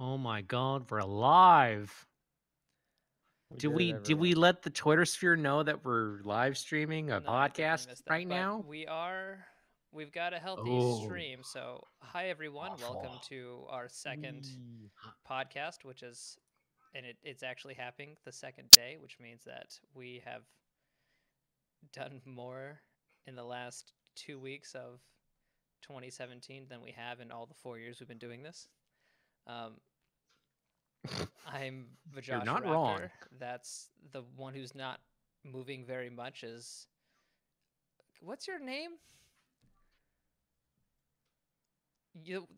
Oh my God, we're live. We Did did it, we everyone. let the Twitter sphere know that we're live streaming a No, I definitely podcast missed that. right But now? we've got a healthy Oh, stream. So, hi everyone, welcome awful. to our second Whee! podcast, and it's actually happening the second day, which means that we have done more in the last 2 weeks of 2017 than we have in all the 4 years we've been doing this. Um, I'm You're Vajosh not Raptor. wrong. That's the one who's not moving very much. What's your name? You,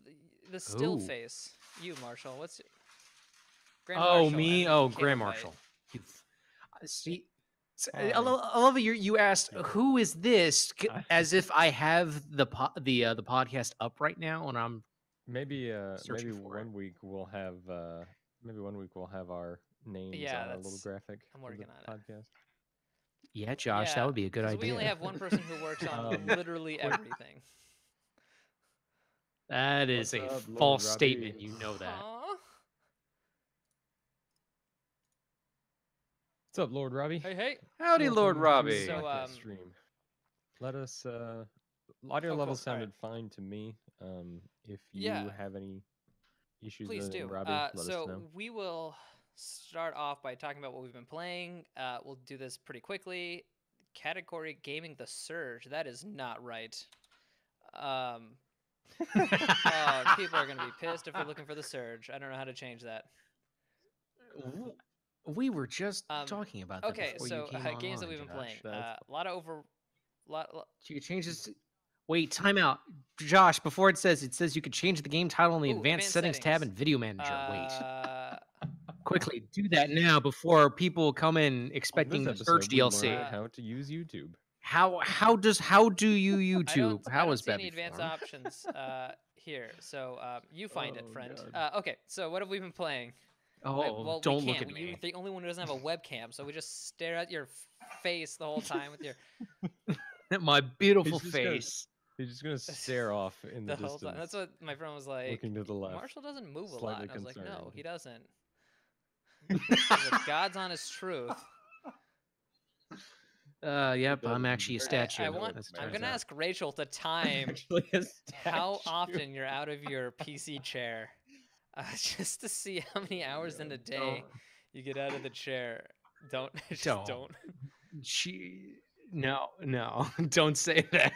the still Ooh. face. You, Marshall. What's Grand Oh, Marshall? me? as in Oh, Caleb Grand White. Marshall. See, Hi. I love it. You asked, Yeah. who is this? I- As if I have the podcast up right now, and I'm maybe searching maybe for it. one week we'll have our names Yeah, on our little graphic I'm of the working on it. podcast. Yeah, Josh, that Yeah, would be a good because we only idea. have one person who works on literally quick- everything. That is What's a up, Lord false Robbie? statement. You know that. Huh? What's up, Lord Robbie? Hey, hey. Howdy, Lord Welcome to Robbie. the So, podcast stream. Let us. Audio cool. levels All right. sounded fine to me. If you Yeah. have any issues Please with it, do. Robbie, let us know. So we will start off by talking about what we've been playing. We'll do this pretty quickly. Category gaming the surge. That is not right. People are gonna be pissed if we're looking for the surge. I don't know how to change that. We were just Um, talking about that Okay, before so you came games that online, we've been Josh. playing. That's A lot of over. Lot, You could change this. Wait, time out, Josh. Before it says you could change the game title in the Ooh, advanced settings tab in Video Manager. Wait, quickly do that now before people come in On expecting this the Surge episode, we DLC. learned how to use YouTube. How do you YouTube? I How don't is see any Bevy advanced Form? options here. So you find it, Oh, friend. God. Okay, so what have we been playing? Oh, Well, don't we look can't. at You're me. the only one who doesn't have a webcam, so we just stare at your face the whole time with your My beautiful He's just gonna- face. He's just gonna stare off in the, the whole distance. time. That's what my friend was like. Looking to the left, Marshall doesn't move a lot. slightly And I was like, no, concerned. he doesn't. He's like, God's honest truth. Yep, does. I'm He's actually a very statue. I know want. as it I'm turns gonna out. ask Rachel to time Actually, a how statue. often you're out of your PC chair, just to see how many hours in a day you get out of the chair. Don't just Don't. don't. No, don't say that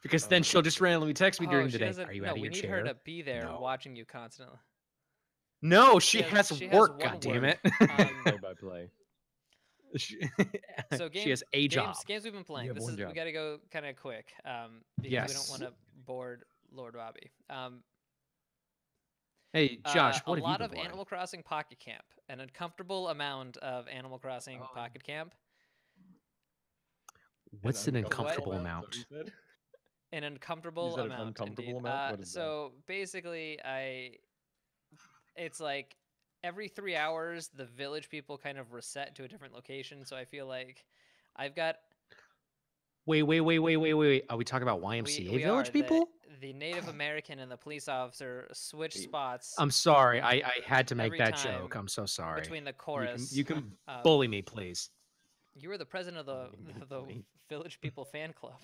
because then she'll just randomly text me during she the day. doesn't. Are you No, out of we your need chair? her to be there No. watching you constantly. No, she has- has she has work. one God damn work. it. Play by play. So she has a job. games we've been playing. have This one is job. we got to go kind of quick because we Yes. don't want to board Lord Robbie. Hey, Josh, what a have you lot been of playing? Animal Crossing Pocket Camp, an uncomfortable amount of Animal Crossing Oh. Pocket Camp, What's an uncomfortable Is that amount? what you said? an uncomfortable You said an amount. uncomfortable indeed. amount? What is that? So basically, it's like every 3 hours the village people kind of reset to a different location. So I feel like I've got Wait. Are we talking about YMCA we Village are people? the Native American and the police officer switch spots I'm sorry. I had to make every that time joke. I'm so sorry. between the chorus. You can Um, bully me, please. You were the president of the Bully. Village People fan club.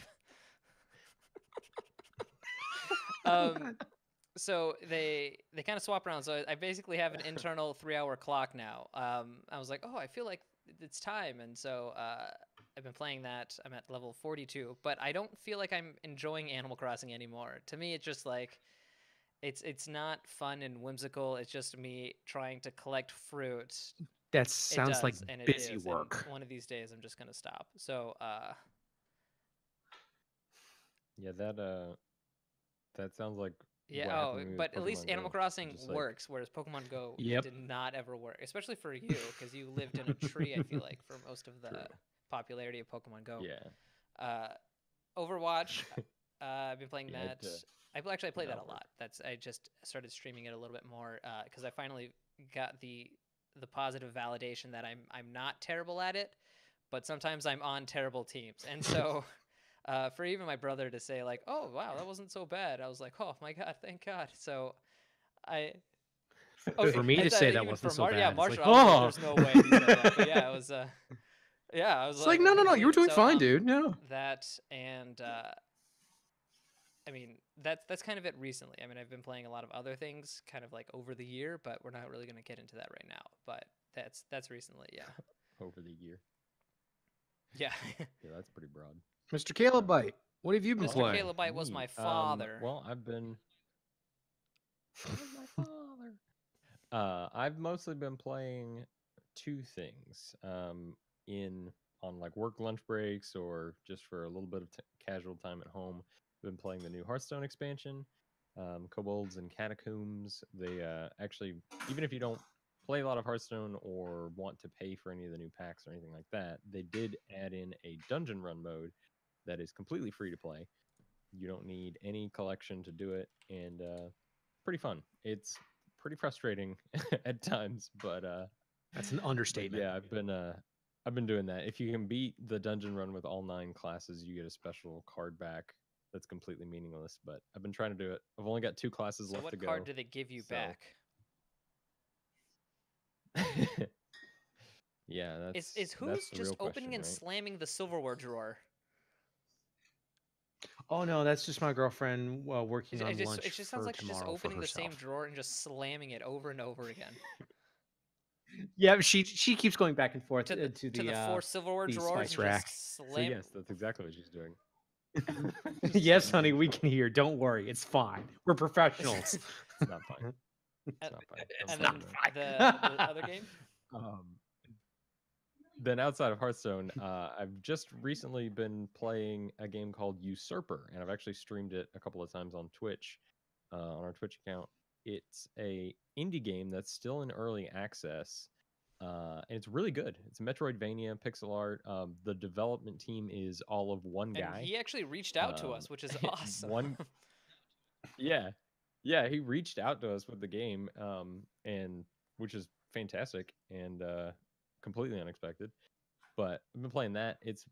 So they kind of swap around. So I basically have an internal 3-hour clock now. I was like, oh, I feel like it's time, and so I've been playing that. I'm at level 42, but I don't feel like I'm enjoying Animal Crossing anymore. To me, it's just like it's not fun and whimsical. It's just me trying to collect fruit. That sounds like and it busy is, and work. one of these days, I'm just gonna stop. So Yeah, that sounds like. yeah, what happened to me with but at least Pokemon Animal Go. Crossing Just like- works, whereas Pokemon Go Yep. did not ever work, especially for you, because you lived in a tree, I feel like, for most of the True. popularity of Pokemon Go. Yeah. Overwatch, I've been playing Yeah, I had that. to I play that a download. lot. I just started streaming it a little bit more because I finally got the positive validation that I'm not terrible at it, but sometimes I'm on terrible teams, and so for even my brother to say like, "Oh wow, that wasn't so bad," I was like, "Oh my god, thank God." So I For me I to thought say even that wasn't for so bad. Yeah, It's Marshall. like, I was like, oh, there's no way he said that. But yeah, it was. Yeah, I was it's like, no, okay, you were sweet. doing fine, dude. No. That and I mean, that's kind of it recently. I mean, I've been playing a lot of other things kind of like over the year, but we're not really going to get into that right now. But that's recently, yeah. Over the year. Yeah. Yeah, that's pretty broad. Mr. Caleb Bite, what have you been Mr. playing? Caleb Bite was my Me, father. Well, I've been. That was my father. I've mostly been playing two things. On like work lunch breaks or just for a little bit of casual time at home. I've been playing the new Hearthstone expansion, Kobolds and Catacombs. They actually, even if you don't play a lot of Hearthstone or want to pay for any of the new packs or anything like that, they did add in a dungeon run mode that is completely free to play. You don't need any collection to do it, and pretty fun. It's pretty frustrating at times, but That's an understatement. yeah, I've been doing that. If you can beat the dungeon run with all 9 classes, you get a special card back that's completely meaningless. But I've been trying to do it. I've only got 2 classes left to go. So what card do they give you back? Yeah, Is who's just opening and right? slamming the silverware drawer? Oh no, that's just my girlfriend working on lunch. It just sounds like she's just opening the same herself. drawer and just slamming it over and over again. Yeah, she keeps going back and forth to the 4 silverware the drawers spice and rack. just So slam. yes, that's exactly what she's doing. Yes, honey, we can hear. Don't worry, it's fine. We're professionals. It's not fine. It's not fine. And Don't then say that. the other game? Then outside of Hearthstone, I've just recently been playing a game called Usurper, and I've actually streamed it a couple of times on Twitch, on our Twitch account. It's a indie game that's still in early access, and it's really good. It's a Metroidvania, pixel art. The development team is all of one guy. And he actually reached out to us, which is awesome. Yeah, he reached out to us with the game, and which is fantastic and completely unexpected. But I've been playing that. It's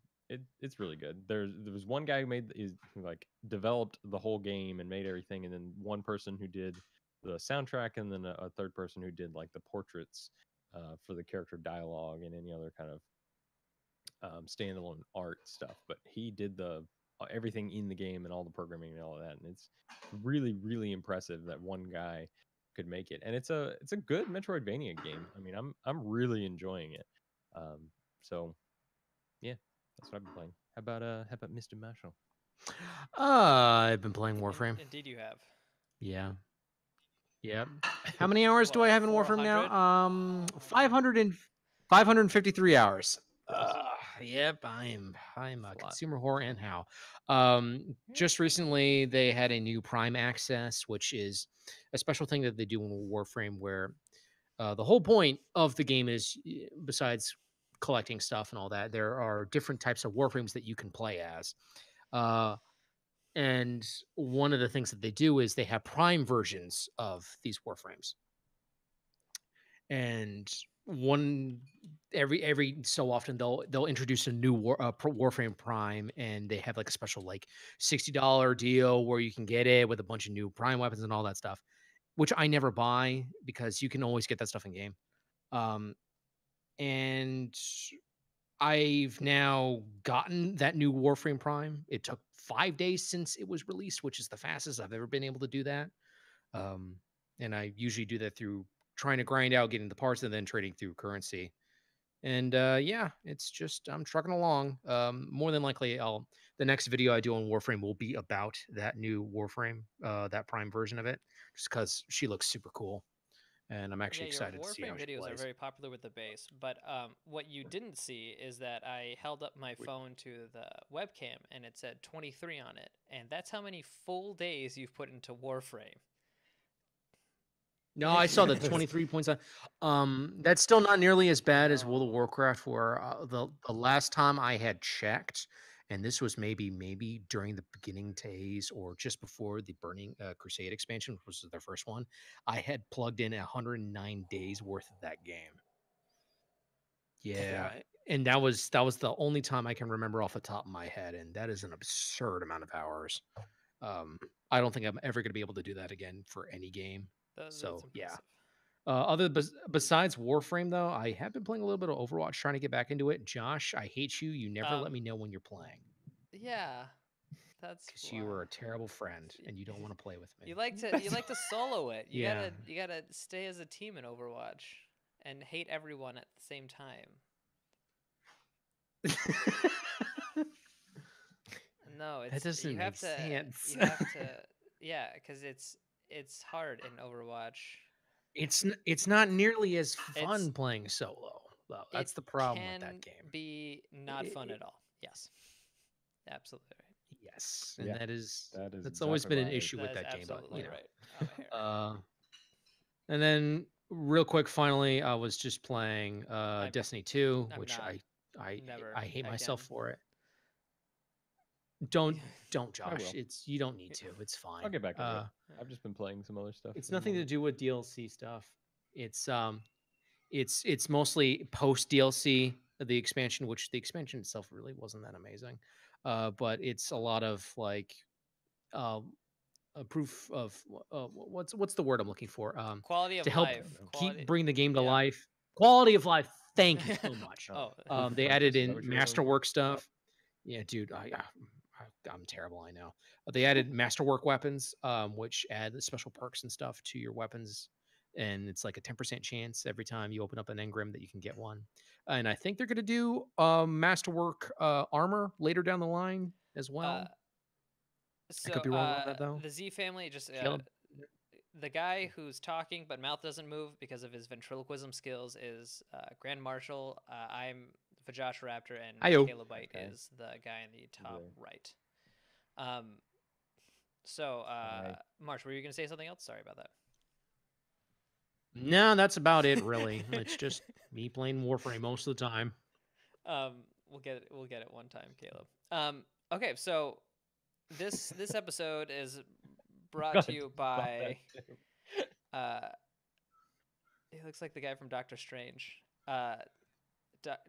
really good. There was one guy who developed the whole game and made everything, and then one person who did the soundtrack, and then a third person who did like the portraits for the character dialogue and any other kind of standalone art stuff. But he did the everything in the game and all the programming and all of that, and it's really, really impressive that one guy could make it. And it's a good Metroidvania game. I mean, I'm really enjoying it. So yeah, that's what I've been playing. How about Mr. Marshall? I've been playing Warframe. Indeed, you have. Yeah. How many hours do I have in Warframe now? 553 hours. Yep, I'm a consumer whore, and how. Just recently they had a new Prime Access, which is a special thing that they do in Warframe, where the whole point of the game is, besides collecting stuff and all that, there are different types of Warframes that you can play as. And one of the things that they do is they have Prime versions of these Warframes. And every so often they'll introduce a new Warframe Prime, and they have like a special like $60 deal where you can get it with a bunch of new Prime weapons and all that stuff, which I never buy because you can always get that stuff in game. And I've now gotten that new Warframe Prime. It took 5 days since it was released, which is the fastest I've ever been able to do that. And I usually do that through trying to grind out, getting the parts, and then trading through currency. And yeah, it's just I'm trucking along. More than likely, the next video I do on Warframe will be about that new Warframe, that Prime version of it, just because she looks super cool. And I'm actually excited to see how she plays. Warframe videos are very popular with the base, but what you didn't see is that I held up my phone to the webcam and it said 23 on it, and that's how many full days you've put into Warframe. No, I saw the 23 points. That's still not nearly as bad as World of Warcraft, where the last time I had checked, and this was maybe during the beginning days or just before the Burning Crusade expansion, which was their first one, I had plugged in 109 days worth of that game. Yeah, and that was the only time I can remember off the top of my head, and that is an absurd amount of hours. I don't think I'm ever going to be able to do that again for any game. So yeah. Besides Warframe, though, I have been playing a little bit of Overwatch, trying to get back into it. Josh, I hate you. You never let me know when you're playing Yeah, that's because you are a terrible friend y- and you don't want to play with me. you like to solo it. Yeah. You gotta stay as a team in Overwatch and hate everyone at the same time. No, That doesn't you make have to sense. you have to yeah, because it's hard in Overwatch. It's not nearly as It's fun playing solo, though. it That's the problem with that can game. be not fun I- at all. Yes, absolutely right. Yes, and Yeah, that is that is that's always exactly been an why. issue with That is that game. But absolutely you know, right. I'm here. and then real quick, finally, I was just playing I'm Destiny 2, I'm which not I never I hate myself again. for it. Don't I Josh. will. You don't need to. It's I'll fine. get back into it. I've just been playing some other stuff. It's at the nothing to moment. do with DLC stuff. It's it's mostly post DLC, the expansion, which the expansion itself really wasn't that amazing. But it's a lot of like a proof of what's the word I'm looking for? Quality To of help life. keep Quality. bring the game to Yeah. life. Quality of life. Thank you so much. Oh, Oh, proof of They added purchase, is that in what you were going for? masterwork stuff. Yeah, dude, I'm terrible. I know. They added masterwork weapons, which add special perks and stuff to your weapons, and it's like a 10% chance every time you open up an engram that you can get one. And I think they're going to do masterwork armor later down the line as well. I could so be wrong on that though. the Z family just Caleb, the guy who's talking but mouth doesn't move because of his ventriloquism skills is Grand Marshal. I'm Vajosh Raptor, and Ayo. Calebite Okay. is the guy in the top Okay. right. Um, so Hi. Marsh, were you gonna say something else? Sorry about that. No, that's about it. Really, it's just me playing Warframe most of the time. We'll get it one time, Caleb. Okay, so this episode is brought to you by he looks like the guy from Doctor Strange.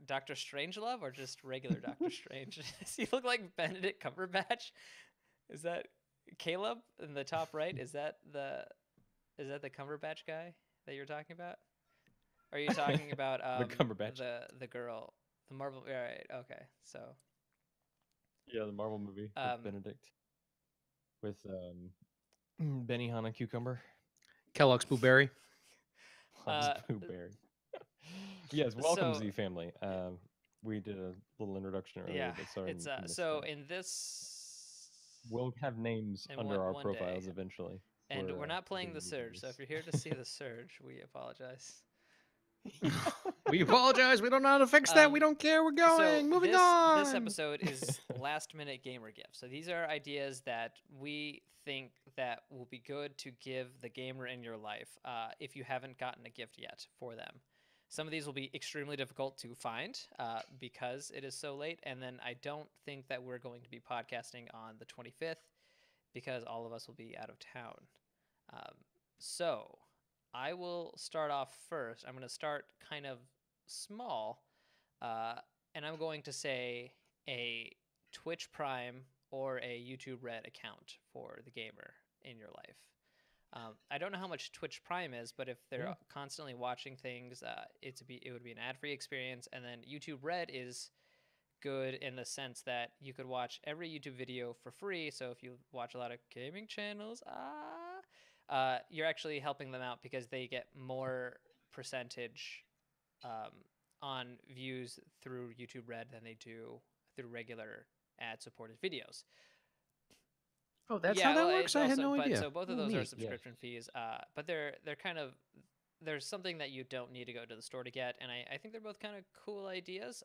Doctor Strangelove or just regular Doctor Strange? Does he look like Benedict Cumberbatch? Is that Caleb in the top right? Is that the Cumberbatch guy that you're talking about? Or are you talking about The Cumberbatch. the girl, the Marvel? All right, okay, so Yeah, the Marvel movie Um, with Benedict. With Benihana cucumber. Kellogg's Blueberry. Blueberry. Yes, welcome so- Z family. We did a little introduction earlier, yeah, but sorry. it's we missed so that. in this. We'll have names in under our one profiles day. eventually. And we're not playing doing the these Surge, so reviews. if you're here to see the Surge, we apologize. We apologize. We don't know how to fix that. We Um, don't care. We're going. Moving this, on. This episode is last minute gamer gifts. So these are ideas that we think that will be good to give the gamer in your life if you haven't gotten a gift yet for them. Some of these will be extremely difficult to find because it is so late. And then I don't think that we're going to be podcasting on the 25th because all of us will be out of town. So I will start off first. I'm going to start kind of small, and I'm going to say a Twitch Prime or a YouTube Red account for the gamer in your life. I don't know how much Twitch Prime is, but if they're Yeah. constantly watching things, it would be an ad-free experience. And then YouTube Red is good in the sense that you could watch every YouTube video for free. So if you watch a lot of gaming channels, you're actually helping them out because they get more percentage on views through YouTube Red than they do through regular ad-supported videos. Oh, that's how that works. I had no idea. So both of Oh, those are neat. subscription fees, but they're kind of there's something that you don't need to go to the store to get, and I think they're both kind of cool ideas.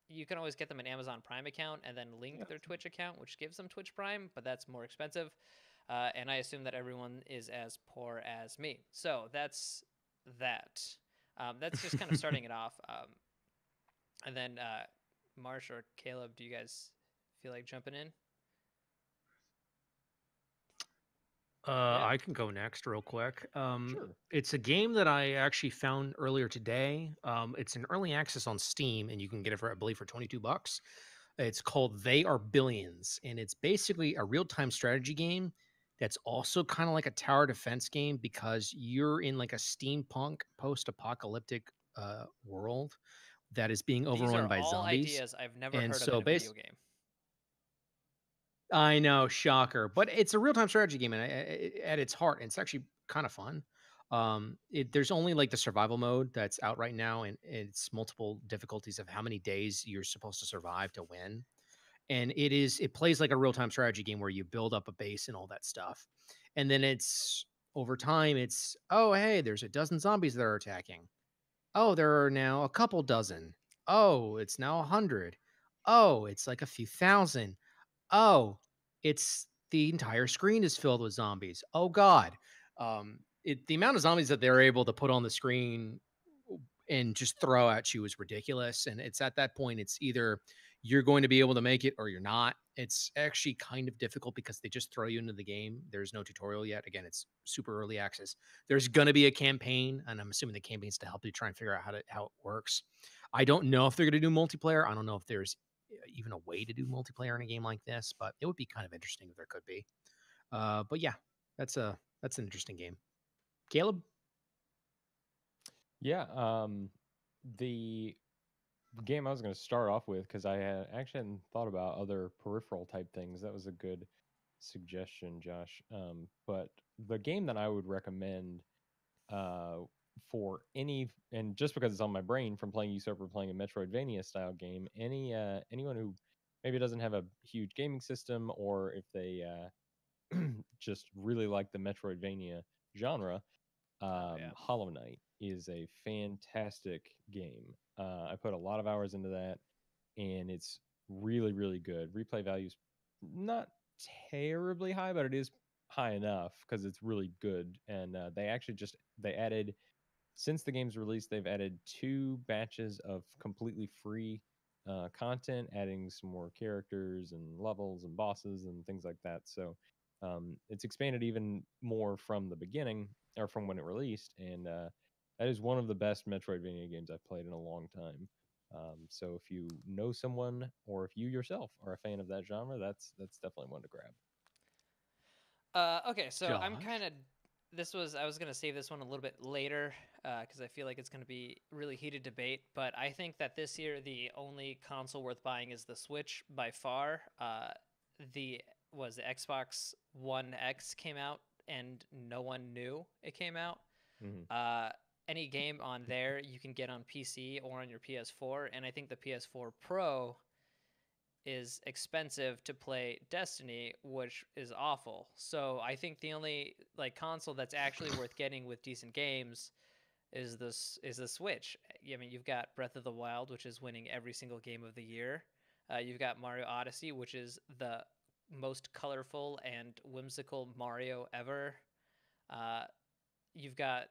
You can always get them an Amazon Prime account and then link their Twitch account, which gives them Twitch Prime, but that's more expensive. And I assume that everyone is as poor as me. So that's that. That's just kind of starting it off. And then Marsh or Caleb, do you guys feel like jumping in? Yeah. I can go next real quick. Sure. It's a game that I actually found earlier today. It's an early access on Steam, and you can get it for, I believe, for $22. It's called They Are Billions, and it's basically a real-time strategy game that's also kind of like a tower defense game because you're in like a steampunk post-apocalyptic world that is being These overrun are by all zombies. ideas I've never And heard of in so a video game. I know, shocker, but it's a real-time strategy game, and at its heart, it's actually kind of fun. There's only like the survival mode that's out right now, and it's multiple difficulties of how many days you're supposed to survive to win. And it plays like a real-time strategy game where you build up a base and all that stuff. And then it's over time, it's oh hey, there's a dozen zombies that are attacking. Oh, there are now a couple dozen. Oh, it's now 100. Oh, it's like a few thousand. Oh, it's the entire screen is filled with zombies. Oh God. The amount of zombies that they're able to put on the screen and just throw at you is ridiculous. And it's at that point, it's either you're going to be able to make it or you're not. It's actually kind of difficult because they just throw you into the game. There's no tutorial yet. Again, it's super early access. There's going to be a campaign, and I'm assuming the campaign's to help you try and figure out how it works. I don't know if they're going to do multiplayer. I don't know if there's even a way to do multiplayer in a game like this, but it would be kind of interesting if there could be. But yeah, that's an interesting game. Caleb? Yeah, the game I was going to start off with, because I had actually hadn't thought about other peripheral type things. That was a good suggestion, Josh. But the game that I would recommend uh, for any, and just because it's on my brain from playing Usurper, playing a Metroidvania style game, anyone who maybe doesn't have a huge gaming system, or if they just really like the Metroidvania genre, Yeah. Hollow Knight is a fantastic game. I put a lot of hours into that, and it's really, really good. Replay value's not terribly high, but it is high enough because it's really good. And they actually they added, since the game's release, they've added 2 batches of completely free content, adding some more characters and levels and bosses and things like that. So it's expanded even more from the beginning, or from when it released, and that is one of the best Metroidvania games I've played in a long time. So if you know someone, or if you yourself are a fan of that genre, that's definitely one to grab. Okay, so I'm Josh? kind of. I was gonna save this one a little bit later because I feel like it's gonna be really heated debate. But I think that this year the only console worth buying is the Switch by far. The the Xbox One X came out and no one knew it came out. Hmm. Uh, any game on there you can get on PC or on your PS4, and I think the PS4 Pro is expensive to play Destiny, which is awful. So I think the only like console that's actually worth getting with decent games is the Switch. I mean, you've got Breath of the Wild, which is winning every single game of the year. You've got Mario Odyssey, which is the most colorful and whimsical Mario ever. Uh, you've got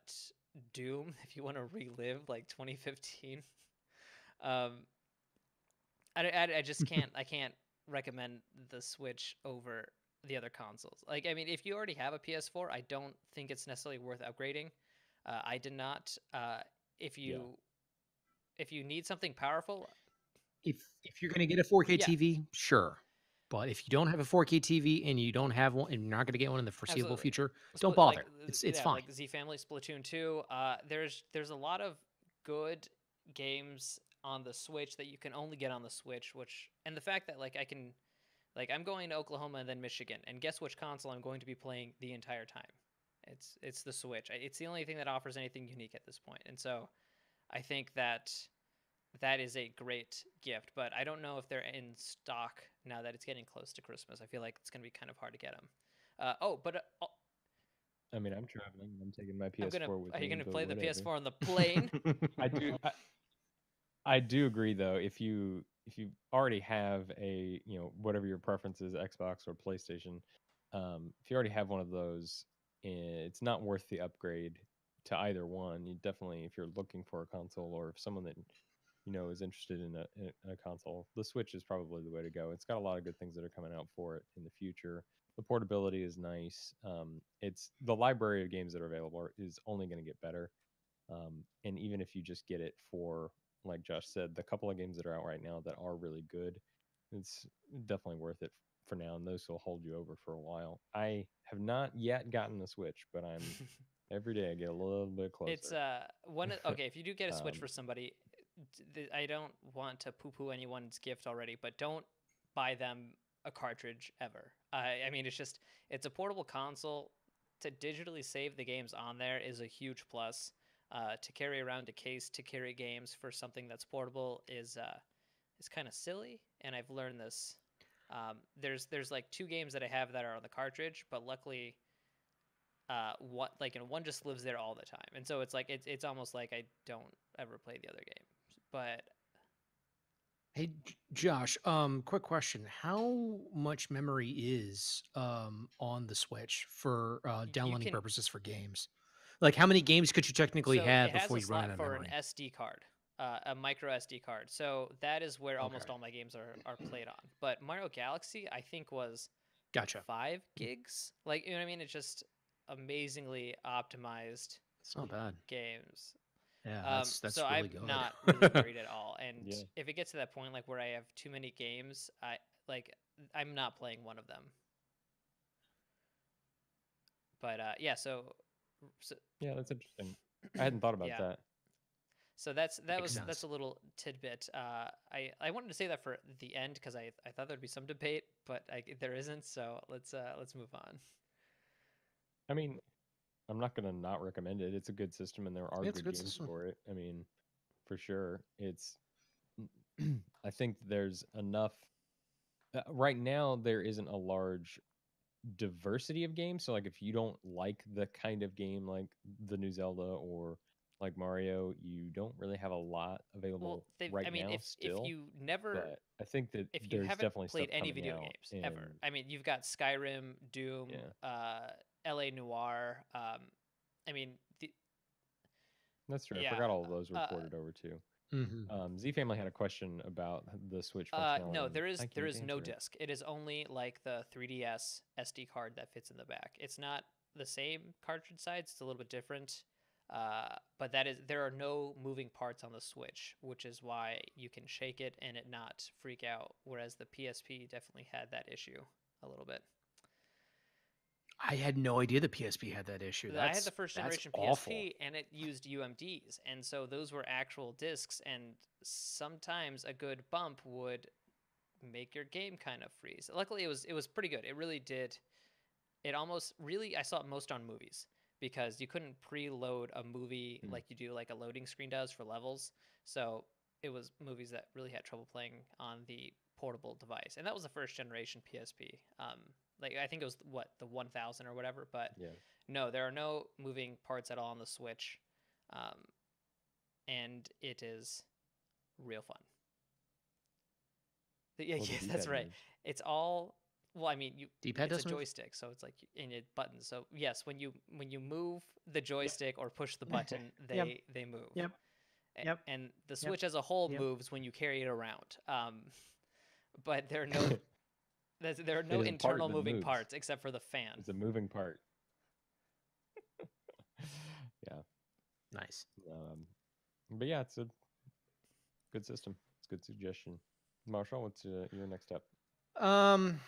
Doom, if you want to relive like 2015. Um, I just can't recommend the Switch over the other consoles. Like, I mean, if you already have a PS4, I don't think it's necessarily worth upgrading. I did not. If Yeah. you need something powerful, If you're going to get a 4K yeah, TV, sure. But if you don't have a 4K TV and you don't have one and you're not going to get one in the foreseeable absolutely. future, don't bother. It's Yeah, fine. like Z Family, Splatoon 2. There's a lot of good games on the Switch that you can only get on the Switch, and the fact that I'm going to Oklahoma and then Michigan, and guess which console I'm going to be playing the entire time? It's the Switch. It's the only thing that offers anything unique at this point, and so I think that is a great gift. But I don't know if they're in stock now that it's getting close to Christmas. I feel like it's going to be kind of hard to get them. I mean, I'm traveling. I'm taking my I'm gonna. PS4 with Are you me, gonna but play the whatever. PS4 on the plane? I do. I do agree, though. If you already have a, whatever your preference is, Xbox or PlayStation, if you already have one of those, it's not worth the upgrade to either one. You definitely, if you're looking for a console, or if someone that is interested in a console, the Switch is probably the way to go. It's got a lot of good things that are coming out for it in the future. The portability is nice. It's the library of games that are available is only going to get better. And even if you just get it for, like Josh said, the couple of games that are out right now that are really good, it's definitely worth it for now, and those will hold you over for a while. I have not yet gotten the Switch, but I'm every day I get a little bit closer. It's okay, if you do get a Switch Um, for somebody, I don't want to poo-poo anyone's gift already, but don't buy them a cartridge ever. I mean, it's a portable console. To digitally save the games on there is a huge plus. To carry around a case to carry games for something that's portable is kind of silly, and I've learned this. There's like 2 games that I have that are on the cartridge, but luckily one just lives there all the time, and so it's like it's almost like I don't ever play the other games. But Hey, Josh, quick question. How much memory is on the Switch for you downloading can purposes for games? Like, how many games could you technically so have it has before a you run out slot of for an memory? SD card, a micro SD card. So that is where Okay, almost all my games are played on. But Mario Galaxy, I think, was gotcha. 5 gigs. Like, you know what I mean? It's just amazingly optimized It's not bad. games. Yeah, So that's really I'm good. not really worried at all. And yeah, if it gets to that point, like where I have too many games, I'm not playing one of them. But yeah, so yeah, that's interesting. I hadn't thought about yeah. that. So that's Makes sense. a little tidbit. I wanted to say that for the end because I thought there'd be some debate, but there isn't. So let's move on. I mean, I'm not gonna not recommend it. It's a good system, and there are Yeah, it's a good good games system. for it. I mean, for sure, it's. I think there's enough. Right now, there isn't a large diversity of games. So, like, if you don't like the kind of game like the new Zelda or like Mario, you don't really have a lot Well, available I right mean, now if still. you never But I think that if you there's haven't definitely played stuff any coming video out, games ever, and I mean, you've got Skyrim, Doom, yeah, L.A. Noir. I mean, that's true. I yeah. forgot all of those were Uh, ported over too. Hmm. Z Family had a question about the Switch no, functionality, and I there can't is no answer it. disc. It is only like the 3DS SD card that fits in the back. It's not the same cartridge size. It's a little bit different. But there are no moving parts on the Switch, which is why you can shake it and it not freak out. Whereas the PSP definitely had that issue a little bit. I had no idea the PSP had that issue. I had the That's first that's generation awful. PSP and it used UMDs, and so those were actual discs. And sometimes a good bump would make your game kind of freeze. Luckily, it was pretty good. It really did. It almost really I saw it most on movies because you couldn't preload a movie Hmm. like you do like a loading screen does for levels. So it was movies that really had trouble playing on the portable device, and that was the first generation PSP. Like I think it was what the 1000 or whatever, but Yeah. no, there are no moving parts at all on the Switch, um, and it is real fun. Yeah, Well, the yes, that's D-pad right. moves. It's all well. I mean, D-pad it's a does move. joystick, so it's like in it buttons. So yes, when you move the joystick or push the button, Yep. they move. Yep. Yep. And the Yep. Switch as a whole Yep. moves when you carry it around. But there are It no is a part internal that moving moves. parts except for the fan. It's a moving part. Yeah. Nice. But yeah, it's a good system. It's a good suggestion. Marshall, what's your next step? Um,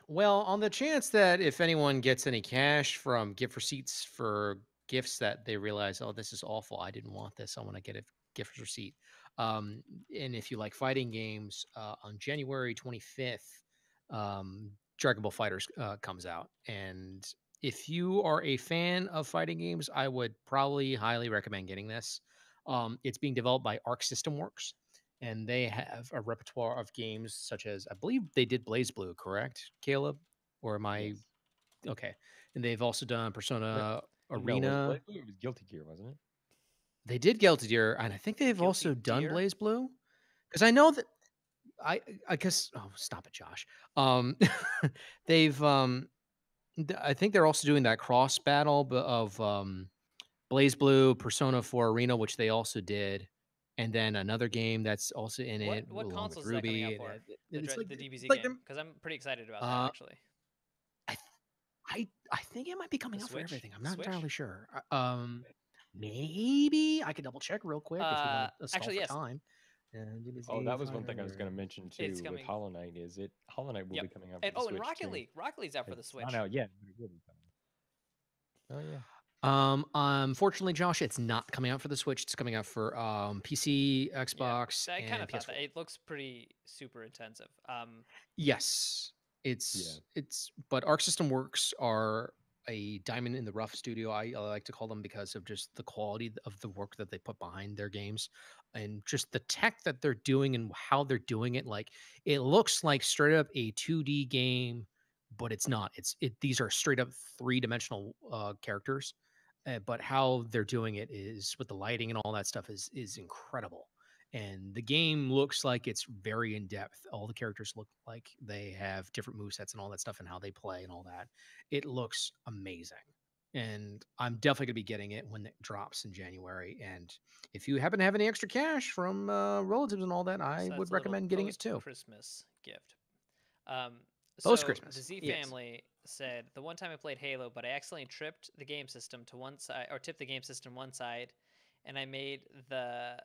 well, on the chance that if anyone gets any cash from gift receipts for gifts that they realize, oh, this is awful, I didn't want this, I want to get a gift receipt. And if you like fighting games, on January 25th, Dragon Ball Fighters comes out, and if you are a fan of fighting games, I would probably highly recommend getting this. It's being developed by Arc System Works, and they have a repertoire of games such as I believe they did Blaze Blue, correct, Caleb? Or am I Yes. okay? And they've also done No, Persona no, was it Arena. Blade Blue? It was Guilty Gear, wasn't it? They did Guilty Gear, and I think they've also Guilty done Deer. Blaze Blue because I know that I guess oh stop it, Josh. Um, they've I think they're also doing that cross battle of Blaze Blue, Persona 4 Arena, which they also did, and then another game that's also in it What along with consoles is that coming out Ruby. And for? it's The it's DBZ like game, them. because I'm pretty excited about that Uh, actually. I, th- I think it might be The coming out for Switch, everything. I'm not Switch. entirely sure. Maybe I could double check real quick if you want to stall Actually, for yes. time. Oh, that was one thing I was going to mention too It's with coming. Hollow Knight. Hollow Knight will Yep. be coming out for And the and Switch Rocket too. League. Rocket League's out for the It's Switch. not out yet, but it will be coming. Oh yeah. Unfortunately, Josh, it's not coming out for the Switch. It's coming out for PC, Yeah, Xbox, I kind and of thought that PS4. it looks pretty super intensive. Yes, but Arc System Works are a diamond in the rough studio. I like to call them because of just the quality of the work that they put behind their games, and just the tech that they're doing and how they're doing it. Like it looks like straight up a 2D game, but it's not. These are straight up 3-dimensional characters, but how they're doing it is with the lighting and all that stuff is incredible. And the game looks like it's very in depth. All the characters look like they have different movesets and all that stuff and how they play and all that. It looks amazing. And I'm definitely going to be getting it when it drops in January. And if you happen to have any extra cash from relatives and all that, I So would that's a little recommend getting it too. Christmas gift. Um, Post so Christmas. the Z Yes. family said the one time I played Halo, but I accidentally tripped the game system to one side, or tipped the game system one side, and I made the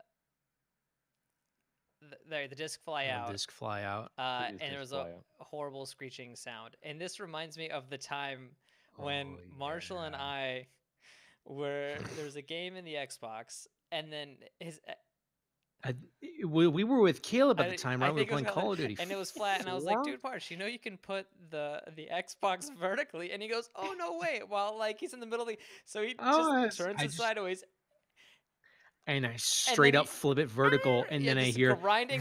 disc fly out. Disc fly out. And there was a horrible screeching sound. And this reminds me of the time when Marshall and I there was a game in the Xbox, and then we were with Caleb at the time, right? We were think it was playing Call of Duty. and it was flat, and I was like, dude, Marsh, you know you can put the Xbox vertically, and he goes, oh no way, while like he's in the middle of the, so he just turns it sideways. And I straight up flip it vertical, and then I hear grinding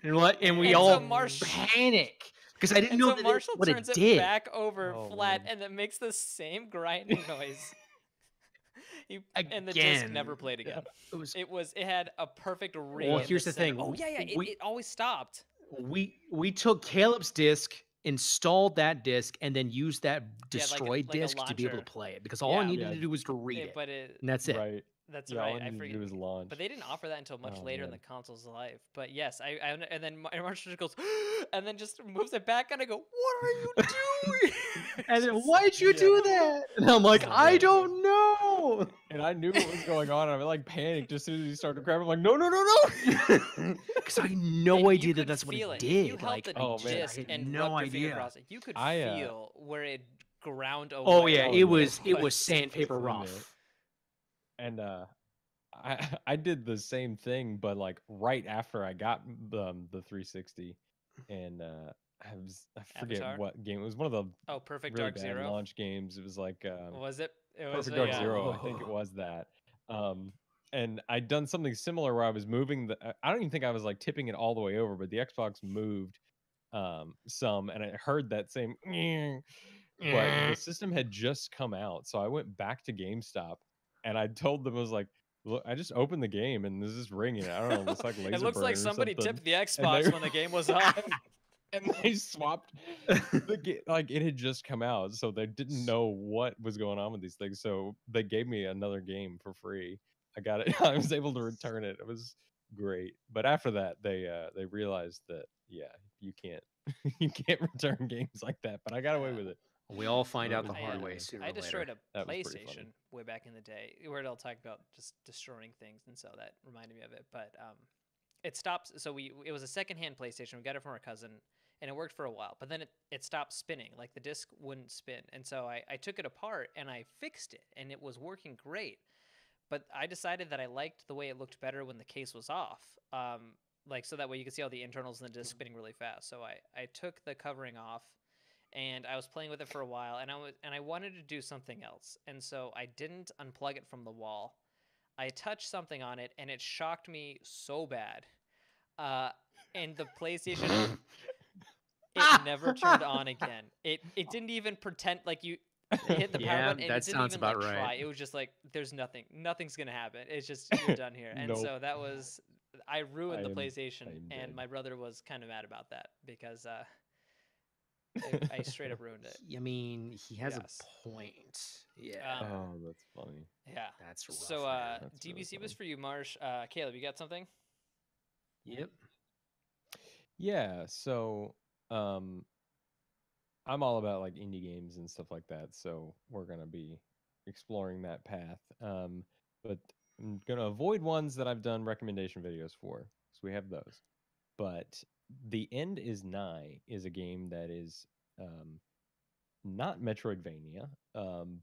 noise, and we all panic because I didn't know so Marshall what turns it did. Back over flat, and it makes the same grinding noise. And the disc never played again. It had a perfect ring. Well, here's the thing. Oh yeah, it always stopped. We took Caleb's disc, installed that disc, and then used that destroyed disc to be able to play it because all I needed to do was to read it. And that's it. Right. That's right. I forget. It was launch. But they didn't offer that until much later in the console's life. But yes, and then Marshall just goes, and then just moves it back, and I go, "What are you doing?" And then why'd you do that? And I'm like, I don't know. And I knew what was going on. And I like panicked as soon as he started grabbing. I'm like, no, because I had no idea that that's what it did. You held the disc and no idea. You could feel where it ground away. Oh yeah, it was sandpaper rough. And I did the same thing, but like right after I got the 360, and I forget Avatar? what game it was. One of the Perfect really Dark bad Zero launch games. It was like was it? It was Perfect Dark Zero. I think it was that. And I'd done something similar where I was moving I don't even think I was like tipping it all the way over, but the Xbox moved some, and I heard that same. But the system had just come out, so I went back to GameStop. And I told them, I was like, look, I just opened the game and this is ringing. I don't know, it's like laser. It looks like somebody tipped the Xbox when the game was on. And they swapped the game. Like it had just come out, so they didn't know what was going on with these things. So they gave me another game for free. I got it. I was able to return it. It was great. But after that, they realized that you can't return games like that. But I got away with it. We all find out the hard way sooner or later. I destroyed a PlayStation way back in the day, where they'll talk about just destroying things, and so that reminded me of it. But it stopped. So it was a secondhand PlayStation. We got it from our cousin, and it worked for a while. But then it stopped spinning. Like the disc wouldn't spin, and so I took it apart and I fixed it, and it was working great. But I decided that I liked the way it looked better when the case was off. Like so that way you could see all the internals and the disc spinning really fast. So I took the covering off. And I was playing with it for a while, and I wanted to do something else, and so I didn't unplug it from the wall. I touched something on it, and it shocked me so bad. And the PlayStation, it never turned on again. It didn't even pretend like you hit the power button. And that it didn't sounds even, about like, right. try. It was just like there's nothing's gonna happen. It's just you're done here. And so that was I ruined the PlayStation, and my brother was kind of mad about that because. I straight up ruined it. I mean, he has a point. Yeah. Oh, that's funny. Yeah. That's rough. So That's DBC really was for you, Marsh. Caleb, you got something? Yep. Yeah, so I'm all about like indie games and stuff like that, so we're gonna be exploring that path. But I'm gonna avoid ones that I've done recommendation videos for. So we have those. But The End is Nigh is a game that is not Metroidvania,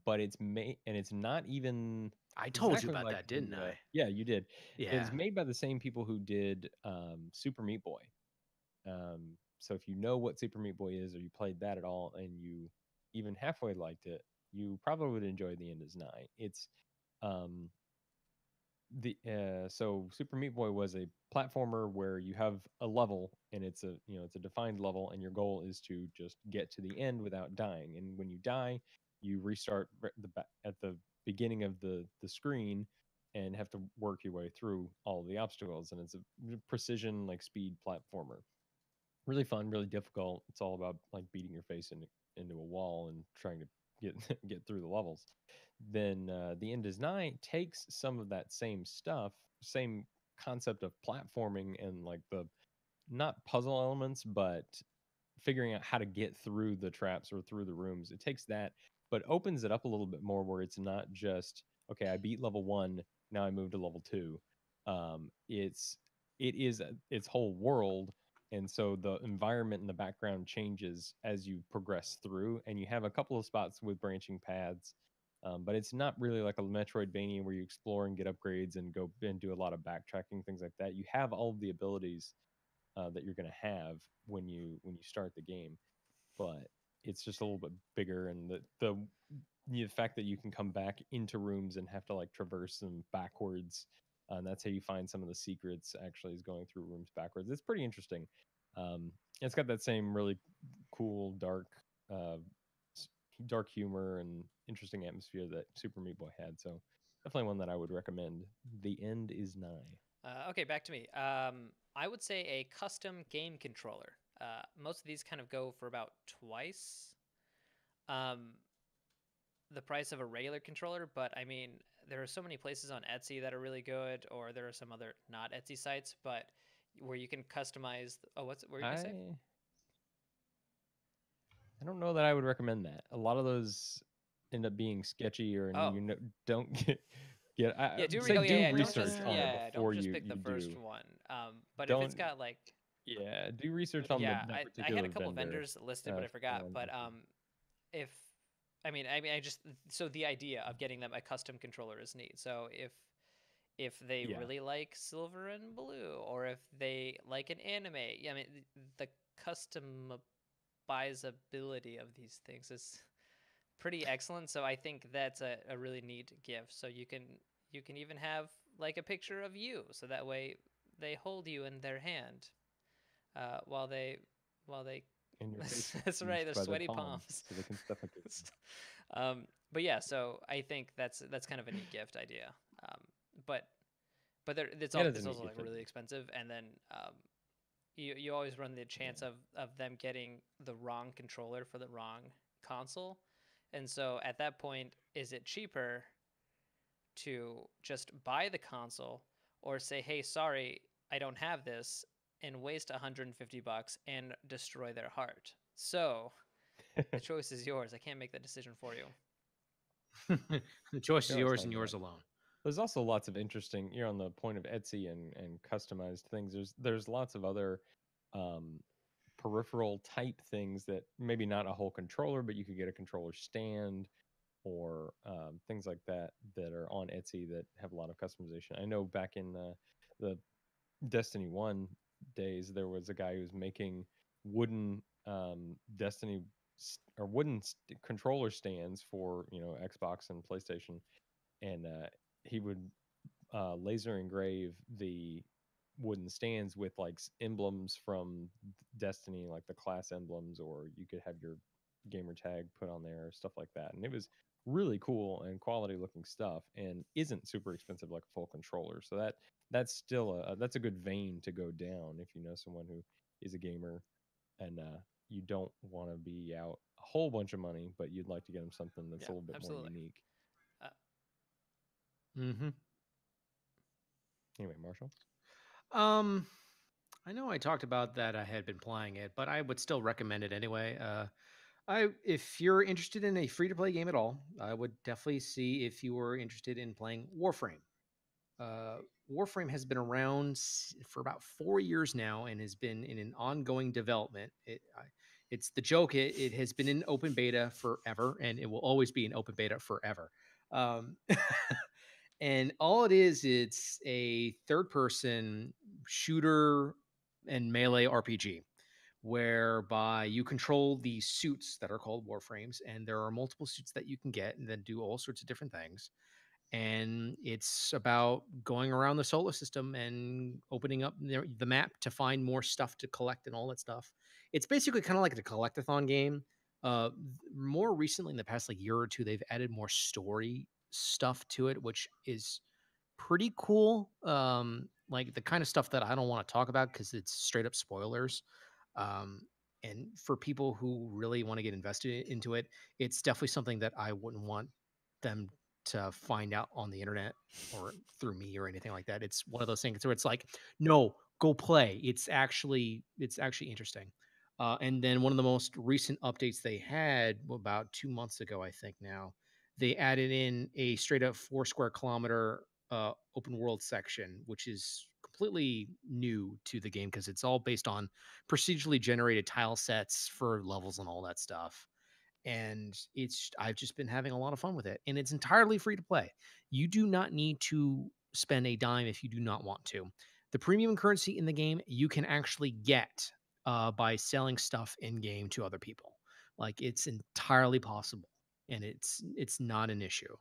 but it's made, and it's not even I told you exactly about like that, didn't I? yeah, you did. Yeah. It's made by the same people who did Super Meat Boy. So if you know what Super Meat Boy is, or you played that at all, and you even halfway liked it, you probably would enjoy The End is Nigh. It's um, so Super Meat Boy was a platformer where you have a level, and it's a it's a defined level, and your goal is to just get to the end without dying. And when you die, you restart at the beginning of the screen and have to work your way through all of the obstacles. And it's a precision, like, speed platformer. Really fun, really difficult. It's all about like beating your face into a wall and trying to get get through the levels. Then The End is Nigh takes some of that same stuff, same concept of platforming, and like the not puzzle elements, but figuring out how to get through the traps or through the rooms. It takes that, but opens it up a little bit more, where it's not just, okay, I beat level 1, now I move to level 2. It is its whole world, and so the environment in the background changes as you progress through, and you have a couple of spots with branching paths. But it's not really like a Metroidvania where you explore and get upgrades and go and do a lot of backtracking, things like that. You have all of the abilities that you're going to have when you start the game, but it's just a little bit bigger, and the fact that you can come back into rooms and have to like traverse them backwards, and that's how you find some of the secrets, actually, is going through rooms backwards. It's pretty interesting. It's got that same really cool uh, dark humor and interesting atmosphere that Super Meat Boy had. So definitely one that I would recommend. The End is Nigh. Okay, back to me. I would say a custom game controller. Most of these kind of go for about twice um, the price of a regular controller, but I mean, there are so many places on Etsy that are really good, or there are some other not Etsy sites, but where you can customize. Oh, what were you gonna say? I don't know that I would recommend that. A lot of those end up being sketchy, or Oh, don't get. yeah, I would say do yeah. Don't research just on it before don't just you pick the first do. one. But if it's Don't got like Yeah, do research on yeah, that I had particular a couple vendor. vendors listed, but I For the forgot. ones But that you- if I just so the idea of getting them a custom controller is neat. So if they Yeah. really like Silver and Blue, or if they like an anime, yeah, I mean the customizability of these things is pretty excellent. So I think that's a really neat gift. So you can even have like a picture of you, so that way they hold you in their hand while they And your face is that's right, used they're by their sweaty palms, palms. so they can suffocate. But yeah, so I think that's kind of a neat gift idea. But It is a it's neat also like gift really idea. expensive, and then you always run the chance of them getting the wrong controller for the wrong console, and so at that point, is it cheaper to just buy the console, or say, hey, sorry, I don't have this, and waste $150 and destroy their heart? So the choice is yours. I can't make that decision for you. The choice is You're always yours saying and yours that. alone. There's also lots of interesting. You're on the point of Etsy and customized things. There's lots of other um, peripheral type things that maybe not a whole controller, but you could get a controller stand, or things like that that are on Etsy that have a lot of customization. I know back in the Destiny 1 days, there was a guy who was making wooden Destiny or wooden controller stands for Xbox and PlayStation, and he would laser engrave the wooden stands with like emblems from Destiny, like the class emblems, or you could have your gamer tag put on there, stuff like that. And it was really cool and quality looking stuff, and isn't super expensive like a full controller. So that's still that's a good vein to go down if you know someone who is a gamer, and you don't want to be out a whole bunch of money, but you'd like to get them something that's Yeah, a little bit more absolutely. unique. Mm-hmm. Anyway, Marshall. I know I talked about that I had been playing it, but I would still recommend it anyway. If you're interested in a free to play game at all, I would definitely see if you were interested in playing Warframe. Warframe has been around for about 4 years now and has been in an ongoing development. It's the joke. It has been in open beta forever, and it will always be in open beta forever. Um, and all it is, it's a third-person shooter and melee RPG, whereby you control these suits that are called Warframes, and there are multiple suits that you can get, and then do all sorts of different things. And it's about going around the solar system and opening up the map to find more stuff to collect and all that stuff. It's basically kind of like a collectathon game. More recently, in the past like year or two, they've added more story stuff to it, which is pretty cool. Like the kind of stuff that I don't want to talk about because it's straight up spoilers. Um, and for people who really want to get invested into it, it's definitely something that I wouldn't want them to find out on the internet or through me or anything like that. It's one of those things where it's like, no, go play. It's actually interesting. And then one of the most recent updates they had about 2 months ago, I think now, they added in a straight up 4 square kilometer open world section, which is completely new to the game because it's all based on procedurally generated tile sets for levels and all that stuff. And I've just been having a lot of fun with it, and it's entirely free to play. You do not need to spend a dime if you do not want to. The premium currency in the game you can actually get by selling stuff in game to other people. Like it's entirely possible, and it's not an issue.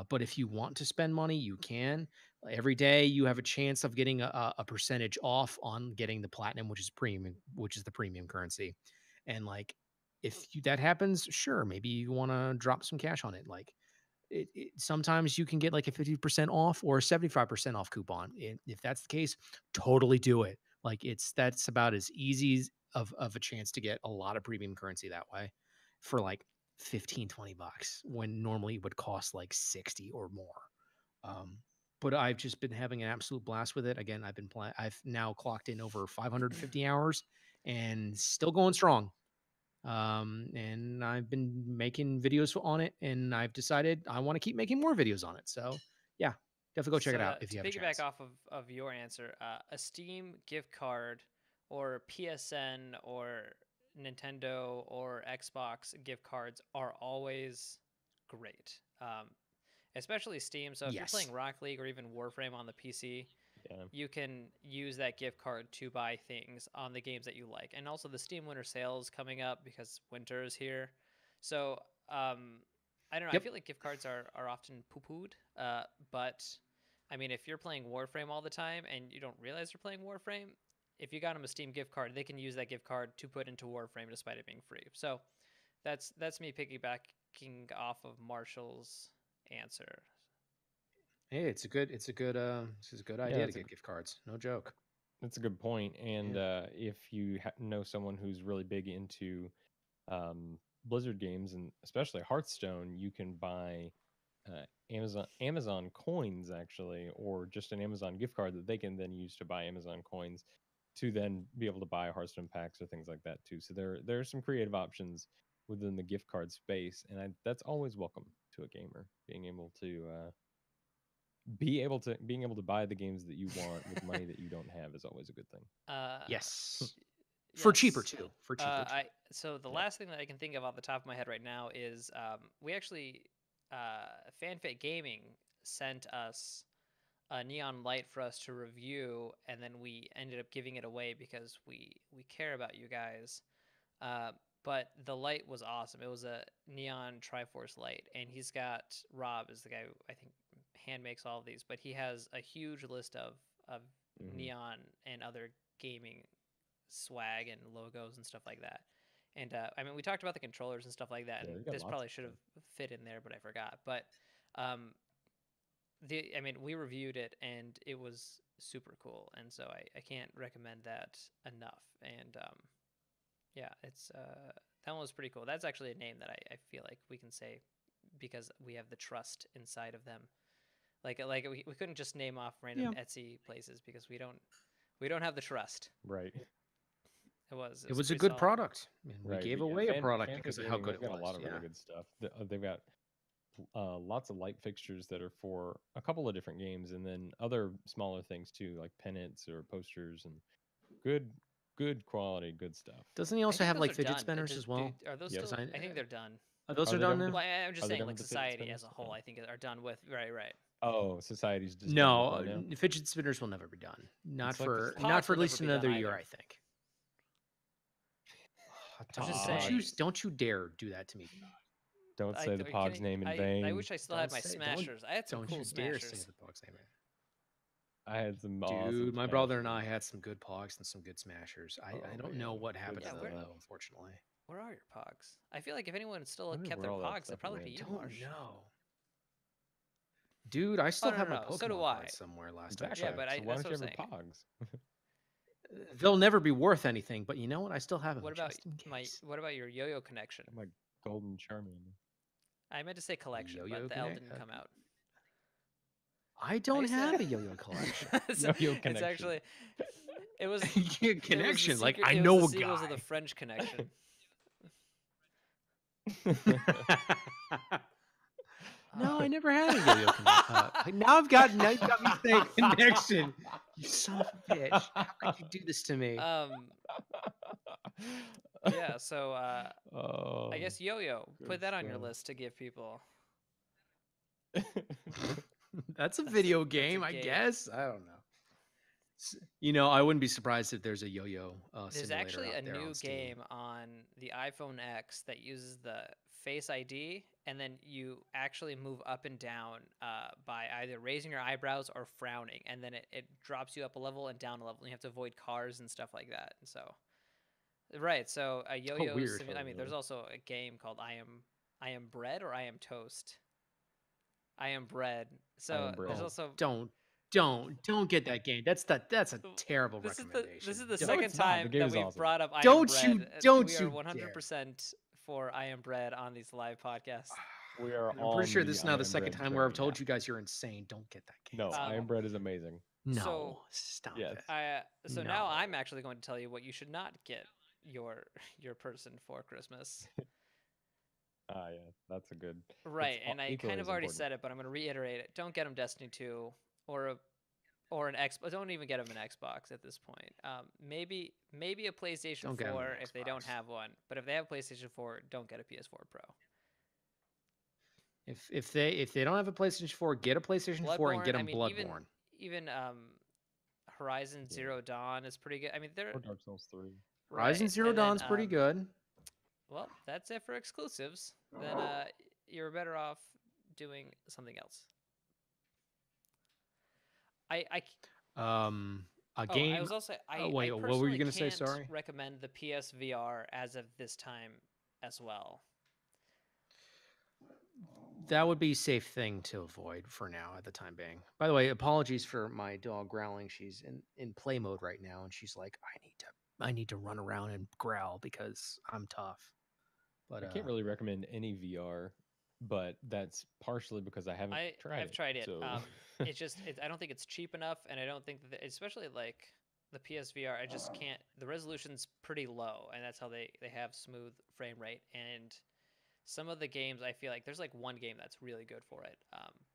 But if you want to spend money, you can. Every day you have a chance of getting a percentage off on getting the platinum, which is premium, which is the premium currency. And like that happens, sure, maybe you want to drop some cash on it. Like sometimes you can get like a 50% off or a 75% off coupon. If that's the case, totally do it. Like that's about as easy of a chance to get a lot of premium currency that way for like 15-20 bucks when normally it would cost like 60 or more. Um, but I've just been having an absolute blast with it. Again, I've been playing. I've now clocked in over 550 hours and still going strong. And I've been making videos on it, and I've decided I want to keep making more videos on it. So yeah, definitely go check So it out if to you have a piggyback chance. off of your answer, a Steam gift card or PSN or Nintendo or Xbox gift cards are always great, especially Steam. So if you're Yes. playing Rocket League or even Warframe on the PC, Yeah. you can use that gift card to buy things on the games that you like. And also the Steam Winter Sale is coming up because winter is here. So I don't know. I Yep. feel like gift cards are often poo-pooed, but I mean, if you're playing Warframe all the time and you don't realize you're playing Warframe, if you got them a Steam gift card, they can use that gift card to put into Warframe despite it being free. So that's me piggybacking off of Marshall's answer. Hey, this is a good Yeah, idea to get gift cards. No joke. that's a good point. And Yeah. if you know someone who's really big into Blizzard games and especially Hearthstone, you can buy Amazon coins actually, or just an Amazon gift card that they can then use to buy Amazon coins to then be able to buy Hearthstone packs or things like that too. So there are some creative options within the gift card space, and that's always welcome to a gamer. Being able to buy the games that you want with money that you don't have is always a good thing. Uh, Yes. For cheaper yes. too. For cheaper too. So the Yeah. last thing that I can think of off the top of my head right now is we actually FanFit Gaming sent us a neon light for us to review, and then we ended up giving it away because we care about you guys. But the light was awesome. It was a neon Triforce light, and Rob is the guy who I think hand makes all of these, but he has a huge list of Mhm. neon and other gaming swag and logos and stuff like that. And I mean, we talked about the controllers and stuff like that, Yeah, and we got this lots probably of should have stuff. fit in there, but I forgot. But um, I mean, we reviewed it, and it was super cool, and so I can't recommend that enough. And yeah, it's that one was pretty cool. That's actually a name that I feel like we can say because we have the trust inside of them. Like we couldn't just name off random Yeah. Etsy places because we don't have the trust. Right. It was It was a pretty good solid. product, and we Right, gave but yeah, away a product FanFit because of how Gaming, good they've it got a was. lot of really Yeah. good stuff. They've got lots of light fixtures that are for a couple of different games, and then other smaller things too, like pennants or posters and good quality, good stuff. Doesn't he I also think have those like are fidget done. spinners Does- as well? Are those Yep. still? Because I think they're done. those Are are they done done now. Well, I'm just Are they saying, done like with the fidget society as a spinners? whole, Oh. I think are done with. Right. Oh, society's just done No, with them now? fidget spinners will never be done. Not It's like the for Pogs not for will at least never be done another year, either. I think. I'm just Don't saying. don't you dare do that to me. Don't say the Are you Pogs kidding? name in I vain. wish I still had my Don't Smashers. I had some Don't cool you dare say Smashers. the Pogs name. I had some Dude, awesome my brother and I Smashers. had some good Pogs and some good Smashers. I Oh, don't know man. what Good happened to Yeah, them where- though, stuff. unfortunately. Where are your Pogs? I feel like if anyone still Wonder kept where their all that Pogs, it'd stuff probably went. be you, Don't Marsh. know. Dude, I still no, have no, my no, Pokemon so do I. cards somewhere last I Exactly. Yeah, but checked. So why that's don't you what have I'm your Pogs? They'll never be worth anything, but you know what? I still have them What about just in case. What about your Yo-Yo connection? My golden Charmander. I meant to say collection, Yo-Yo but the L Connect? didn't come out. I don't used to have have- a yo-yo collection. Yo-yo It's connection. actually it was Connection, like I I know the a sequels of guy. the French Connection. No, I Um, never had a yo-yo connection. Now you've got me saying connection. You son of a bitch! How could you do this to me? yeah, so Oh, I guess Yo-Yo. good Put that on your stuff. list to give people. That's a that's a- video that's a game, I game. guess. I don't know. You know, I wouldn't be surprised if there's a yo-yo There's simulator actually out a there new on Steam. game on the iPhone X that uses the Face ID, and then you actually move up and down by either raising your eyebrows or frowning, and then it drops you up a level and down a level, and you have to avoid cars and stuff like that. And so, right, so a yo-yo. weird. I mean, there's also a game called I Am Bread or I Am Toast. I Am Bread. So Bread. there's Oh, also don't get that game. That's a terrible this is recommendation. the Don't- second it's not. The time game that is we've awesome. brought up I Don't Am you- Bread. don't we you are dare. 100% for I Am Bread on these live podcasts. We are I'm all pretty sure the this is now I the Am second Bread time where I've train. told you guys you're insane. Don't get that game. No, It's I Am Um, Bread is amazing. No, So- stop Yes. it. So now I'm No. actually going to tell you what you should not get your person for Christmas. Ah, yeah, that's a good. Right, al- and I equally kind as of already important. said it, but I'm going to reiterate it. Don't get them Destiny 2 or an Xbox. Don't even get them an Xbox at this point. Maybe a PlayStation Don't get 'em 4 an if they don't Xbox. have one. But if they have PlayStation 4, don't get a PS4 Pro. If they don't have a PlayStation 4, get a PlayStation 4 and get Bloodborne, I them mean, Bloodborne. even Horizon Yeah. Zero Dawn is pretty good. I mean, they're Or Dark Souls 3. Horizon right, Zero and then, Dawn's pretty good. Well, that's it for exclusives. Then you're better off doing something else. A game. I was also wait, I what were you personally gonna say? can't Sorry. recommend the PSVR as of this time as well. That would be a safe thing to avoid for now at the time being. By the way, apologies for my dog growling. She's in play mode right now, and she's like, I need to run around and growl because I'm tough. But I can't really recommend any VR, but that's partially because I haven't tried I've it. tried it. So It's just I don't think it's cheap enough, and I don't think that especially like the PSVR, I just can't. The resolution's pretty low, and that's how they have smooth frame rate. And some of the games, I feel like there's like one game that's really good for it,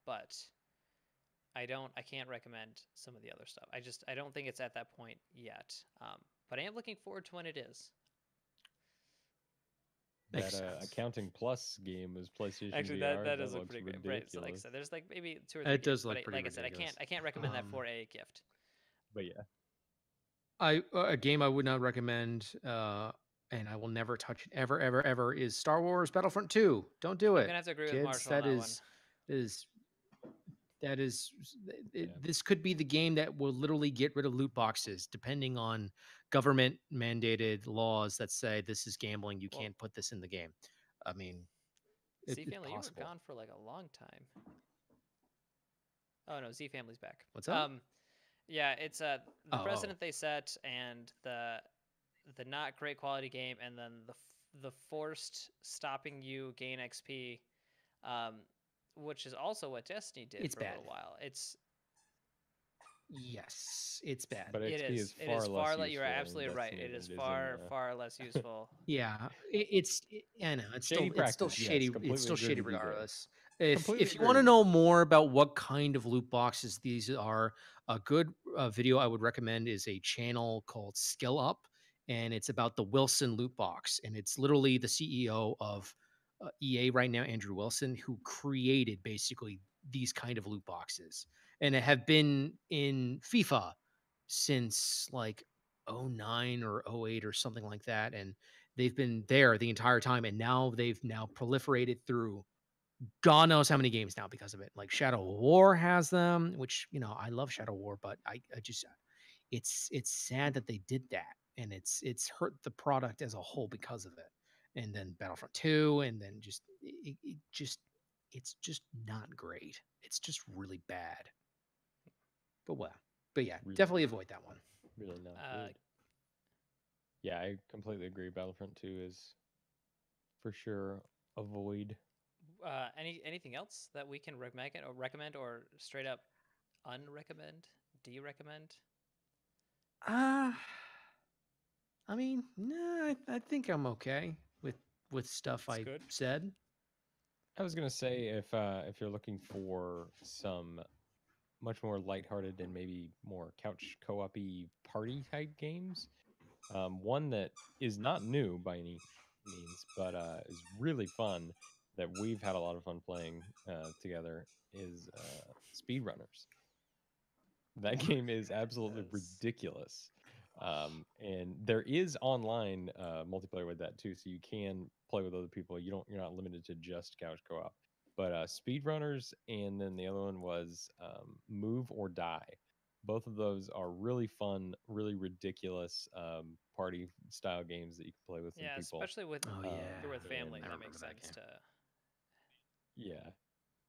but I can't recommend some of the other stuff. I don't think it's at that point yet. But I am looking forward to when it is. Makes that sense. Accounting Plus game was PlayStation Actually, VR. that does look looks pretty great. ridiculous. Right, so like I said, there's like maybe 2 or 3 It does games, look but pretty like I said, ridiculous. I can't recommend that Um, for a gift. But yeah, a game I would not recommend, and I will never touch it ever is Star Wars Battlefront 2. Don't do I'm it, gonna have to agree with kids. Marshall on That that one. is Yeah. this could be the game that will literally get rid of loot boxes, depending on government mandated laws that say this is gambling. You Well- can't put this in the game. I mean, Z it's Family, you were possible. gone for like a long time. Oh no, Z Family's back. What's up? Yeah, it's the Oh. precedent they set and the not great quality game, and then the forced stopping you gain XP, which is also what Destiny did It's for a bad. little while. Yes, it's bad. but It XP is. far It is less far useful. you're in absolutely right. Destiny It than is in, far less useful. Yeah, I know it's Shady still practice, yes, shady. completely It's still agree shady with you there. regardless. If Completely you want to agree. know more about what kind of loot boxes these are, a good video I would recommend is a channel called Skill Up, and it's about the Wilson loot box, and it's literally the CEO of EA right now, Andrew Wilson, who created basically these kind of loot boxes, and it have been in FIFA since like '09 or '08 or something like that, and they've been there the entire time, and now they've proliferated through God knows how many games now because of it. Like Shadow War has them, which I love Shadow War, but I just it's sad that they did that, and it's hurt the product as a whole because of it. And then Battlefront 2, and then it's just not great. It's just really bad. But yeah, Really, definitely avoid that one. really not Uh, good. Yeah, I completely agree. Battlefront 2 is for sure avoid. anything else that we can recommend or straight up unrecommend, de-recommend? Uh I mean, no, I think I'm okay with stuff It's I good. said. I was gonna say if you're looking for some much more lighthearted and maybe more couch co-op-y party type games, one that is not new by any means, but is really fun that we've had a lot of fun playing together is Speedrunners. That game is absolutely Yes. ridiculous. And there is online multiplayer with that too, so you can play with other people. You're not limited to just couch co-op. But Speedrunners, and then the other one was Move or Die. Both of those are really fun, really ridiculous party style games that you can play with some Yeah, people. especially with Oh if you're yeah, with family, I that remember makes that sense game. to. Yeah,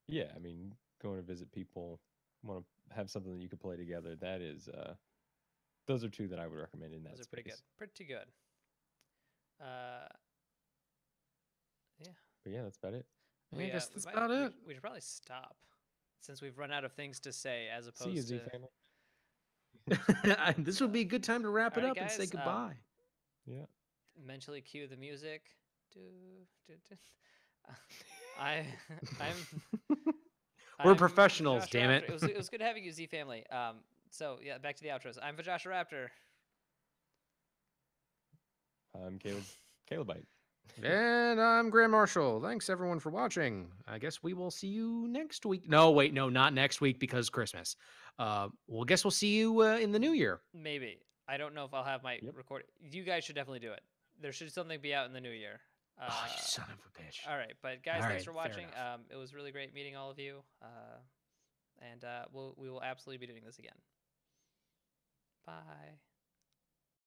yeah. I mean, going to visit people, want to have something that you could play together. That is those are two that I would recommend in Those that are pretty good. space. Pretty good. Uh, yeah. But yeah, that's about it. Yeah, I guess We that's might about it. we should probably stop since we've run out of things to say as See you, opposed Z to. family. This would be a good time to wrap All it right, up and say guys. goodbye. Yeah. Mentally cue the music. Do, do. I I'm We're I'm professionals, Vajasha damn Raptor. it. It was good having you, Z family. So yeah, back to the outros. I'm Vajasha Raptor. I'm Calebite. And I'm Graham Marshall. Thanks everyone for watching. I guess we will see you next week. No, wait, no, not next week because Christmas. Well, guess we'll see you in the new year. Maybe. I don't know if I'll have my Yep. record. You guys should definitely do it. There should something be out in the new year. Oh, you son of a bitch. All right, but guys, All thanks right, for fair watching. enough. It was really great meeting all of you. And we will absolutely be doing this again. Bye.